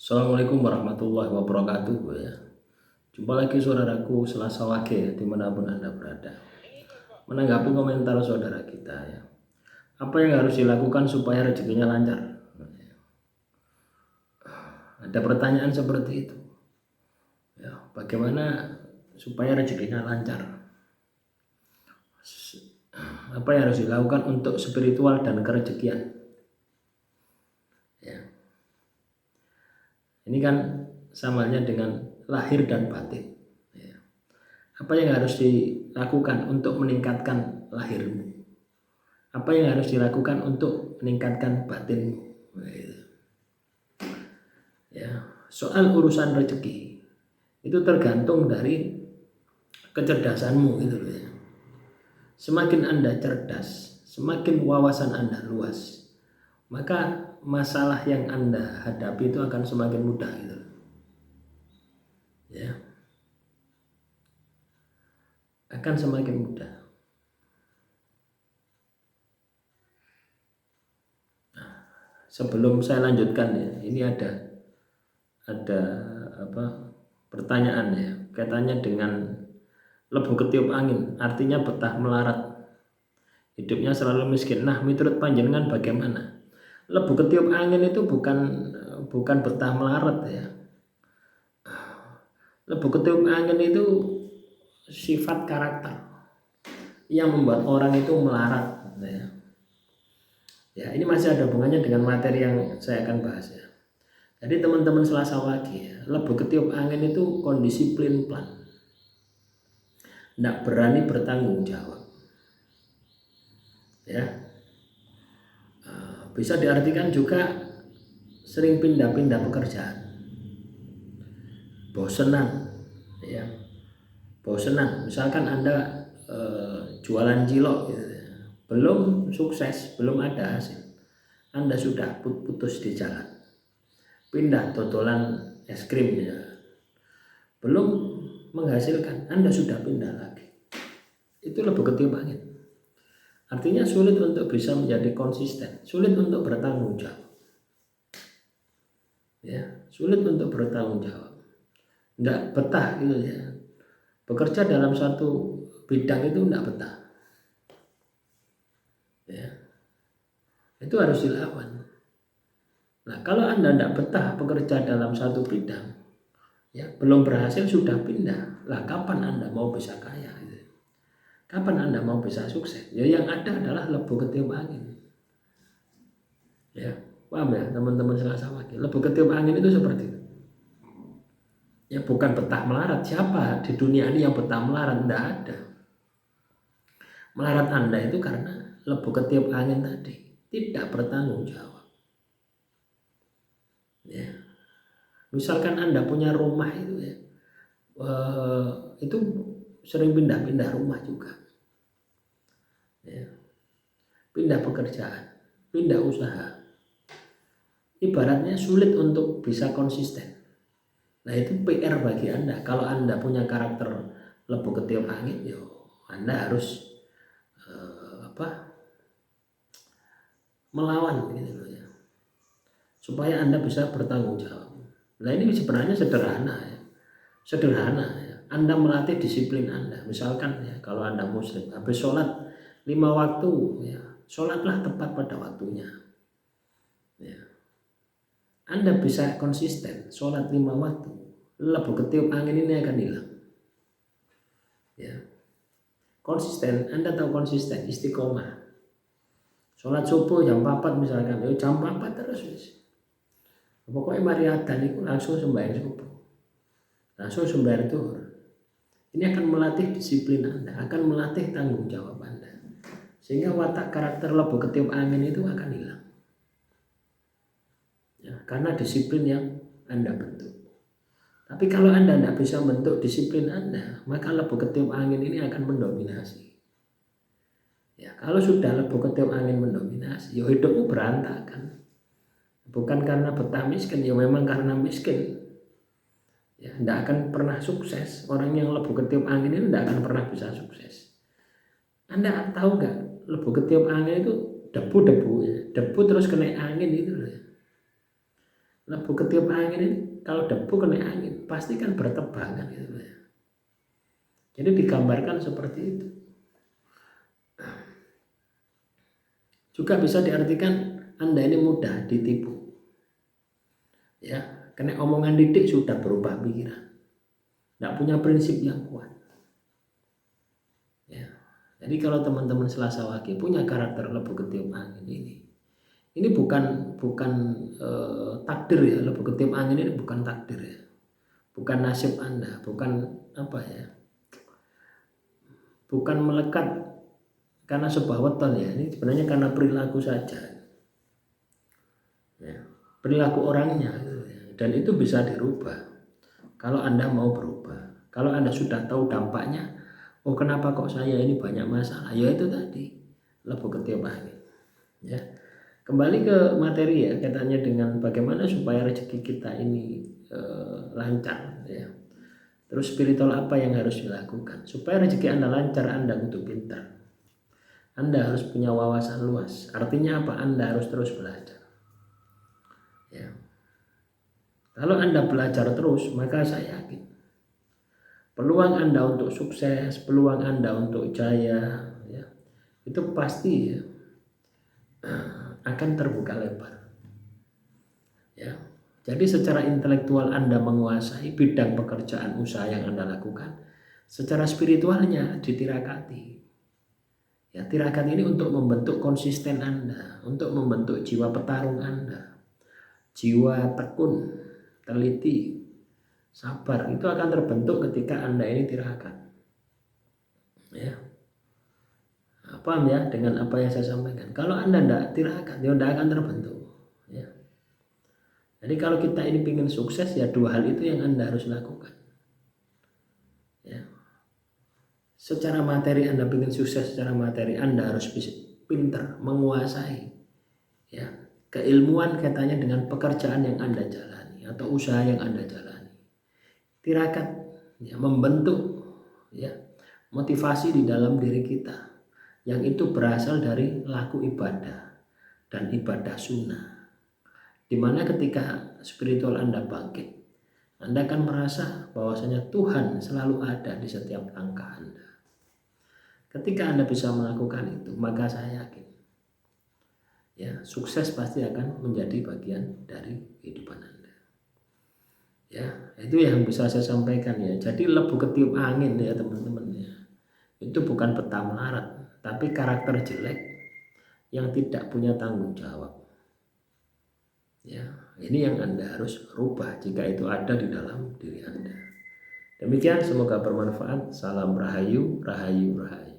Assalamualaikum warahmatullahi wabarakatuh ya. Jumpa lagi saudaraku Selasa Wage ya, dimanapun Anda berada. Menanggapi komentar saudara kita ya. Apa yang harus dilakukan supaya rezekinya lancar? Ada pertanyaan seperti itu. Ya, bagaimana supaya rezekinya lancar? Apa yang harus dilakukan untuk spiritual dan kerezekian? Ya. Ini kan samanya dengan lahir dan batin. Ya. Apa yang harus dilakukan untuk meningkatkan lahirmu? Apa yang harus dilakukan untuk meningkatkan batinmu? Ya, soal urusan rezeki itu tergantung dari kecerdasanmu gitu loh ya. Semakin Anda cerdas, semakin wawasan Anda luas, maka masalah yang Anda hadapi itu akan semakin mudah gitu loh. Ya. Akan semakin mudah. Nah, sebelum saya lanjutkan ya, ini ada pertanyaan ya, kaitannya dengan lebu ketiup angin, artinya betah melarat, hidupnya selalu miskin. Nah, menurut panjenengan bagaimana? Lebu ketiup angin itu bukan betah melarat ya. Lebu ketiup angin itu sifat karakter yang membuat orang itu melarat ya. Ya, ini masih ada hubungannya dengan materi yang saya akan bahas ya. Jadi teman-teman Selasa Wage ya, lebu ketiup angin itu kondisi pelin-pelan, tidak berani bertanggung jawab. Ya, bisa diartikan juga sering pindah-pindah pekerjaan, bosenan, ya, bosenan. Misalkan Anda jualan cilok, gitu, belum sukses, belum ada hasil, Anda sudah putus di jalan. Pindah totolan es krim, ya, belum menghasilkan, Anda sudah pindah lagi. Itu lebu ketiup angin. Artinya sulit untuk bisa menjadi konsisten, sulit untuk bertanggung jawab. Ya, sulit untuk bertanggung jawab. Tidak betah gitu ya. Bekerja dalam satu bidang itu tidak betah. Ya. Itu harus dilawan. Nah, kalau Anda tidak betah bekerja dalam satu bidang, ya, belum berhasil sudah pindah. Lah kapan Anda mau bisa kaya? Gitu. Kapan Anda mau bisa sukses? Ya yang ada adalah lebu ketiup angin. Ya, paham ya teman-teman Selasa Wage? Lebu ketiup angin itu seperti itu. Ya bukan betah melarat. Siapa di dunia ini yang betah melarat? Tidak ada. Melarat Anda itu karena lebu ketiup angin tadi, tidak bertanggung jawab. Ya. Misalkan Anda punya rumah itu ya, itu sering pindah-pindah rumah juga. Ya. Pindah pekerjaan, pindah usaha. Ibaratnya sulit untuk bisa konsisten. Nah, itu PR bagi Anda. Kalau Anda punya karakter lebu ketiup angin, yo, Anda harus melawan gitu loh ya, supaya Anda bisa bertanggung jawab. Nah, ini sebenarnya sederhana ya. Sederhana ya. Anda melatih disiplin Anda. Misalkan ya, kalau Anda muslim, habis sholat 5 waktu ya, sholatlah tepat pada waktunya. Ya. Anda bisa konsisten sholat 5 waktu, lebu ketiup angin ini akan hilang. Ya. Konsisten, Anda tahu konsisten, istiqomah. Sholat subuh jam 4 misalkan, ya jam 4 terus. Pokoknya mari adzan itu langsung sembahyang subuh, langsung sembahyang zuhur. Ini akan melatih disiplin Anda, akan melatih tanggung jawab Anda, sehingga watak karakter lebu ketiup angin itu akan hilang. Ya, karena disiplin yang Anda bentuk. Tapi kalau Anda tidak bisa bentuk disiplin Anda, maka lebu ketiup angin ini akan mendominasi. Ya, kalau sudah lebu ketiup angin mendominasi, ya hidupmu berantakan. Bukan karena betah miskin, ya memang karena miskin. Ya, tidak akan pernah sukses. Orang yang lebu ketiup angin itu tidak akan pernah bisa sukses. Anda tahu nggak, lebu ketiup angin itu debu-debu ya. Debu terus kena angin itu loh ya. Lebu ketiup angin ini, kalau debu kena angin pasti kan bertebangan gitu ya. Jadi digambarkan seperti itu. Juga bisa diartikan Anda ini mudah ditipu. Ya, kena omongan didik sudah berubah pikiran. Tidak punya prinsip yang kuat. Ya. Jadi kalau teman-teman Selasa Wage punya karakter lebu ketiup angin ini bukan takdir ya. Lebu ketiup angin ini bukan takdir ya, bukan nasib Anda, bukan apa ya, bukan melekat karena sebuah weton ya. Ini sebenarnya karena perilaku saja ya, perilaku orangnya gitu ya. Dan itu bisa dirubah kalau Anda mau berubah. Kalau Anda sudah tahu dampaknya, oh kenapa kok saya ini banyak masalah, ya itu tadi lebu ketiup angin ya. Kembali ke materi ya, katanya dengan bagaimana supaya rezeki kita ini lancar ya. Terus spiritual apa yang harus dilakukan supaya rezeki Anda lancar? Anda butuh pintar, Anda harus punya wawasan luas. Artinya apa? Anda harus terus belajar ya. Kalau Anda belajar terus, maka saya yakin peluang Anda untuk sukses, peluang Anda untuk jaya ya, itu pasti ya, akan terbuka lebar ya. Jadi secara intelektual Anda menguasai bidang pekerjaan usaha yang Anda lakukan, secara spiritualnya ditirakati ya. Tirakat ini untuk membentuk konsisten Anda, untuk membentuk jiwa petarung Anda, jiwa tekun, teliti, sabar. Itu akan terbentuk ketika Anda ini tirakat ya. Paham ya dengan apa yang saya sampaikan? Kalau Anda tidak tirakat, ya tidak akan terbentuk ya. Jadi kalau kita ini ingin sukses, ya dua hal itu yang Anda harus lakukan ya. Secara materi Anda ingin sukses, secara materi Anda harus bisa pintar menguasai ya keilmuan katanya dengan pekerjaan yang Anda jalani atau usaha yang Anda jalani. Tirakat ya, membentuk ya motivasi di dalam diri kita yang itu berasal dari laku ibadah dan ibadah sunnah, dimana ketika spiritual Anda bangkit, Anda akan merasa bahwasanya Tuhan selalu ada di setiap langkah Anda. Ketika Anda bisa melakukan itu, maka saya yakin ya sukses pasti akan menjadi bagian dari kehidupan Anda. Ya, itu yang bisa saya sampaikan ya. Jadi lebu ketiup angin ya teman-teman ya. Itu bukan peta melarat, tapi karakter jelek yang tidak punya tanggung jawab. Ya, ini yang Anda harus rubah jika itu ada di dalam diri Anda. Demikian, semoga bermanfaat. Salam Rahayu, Rahayu, Rahayu.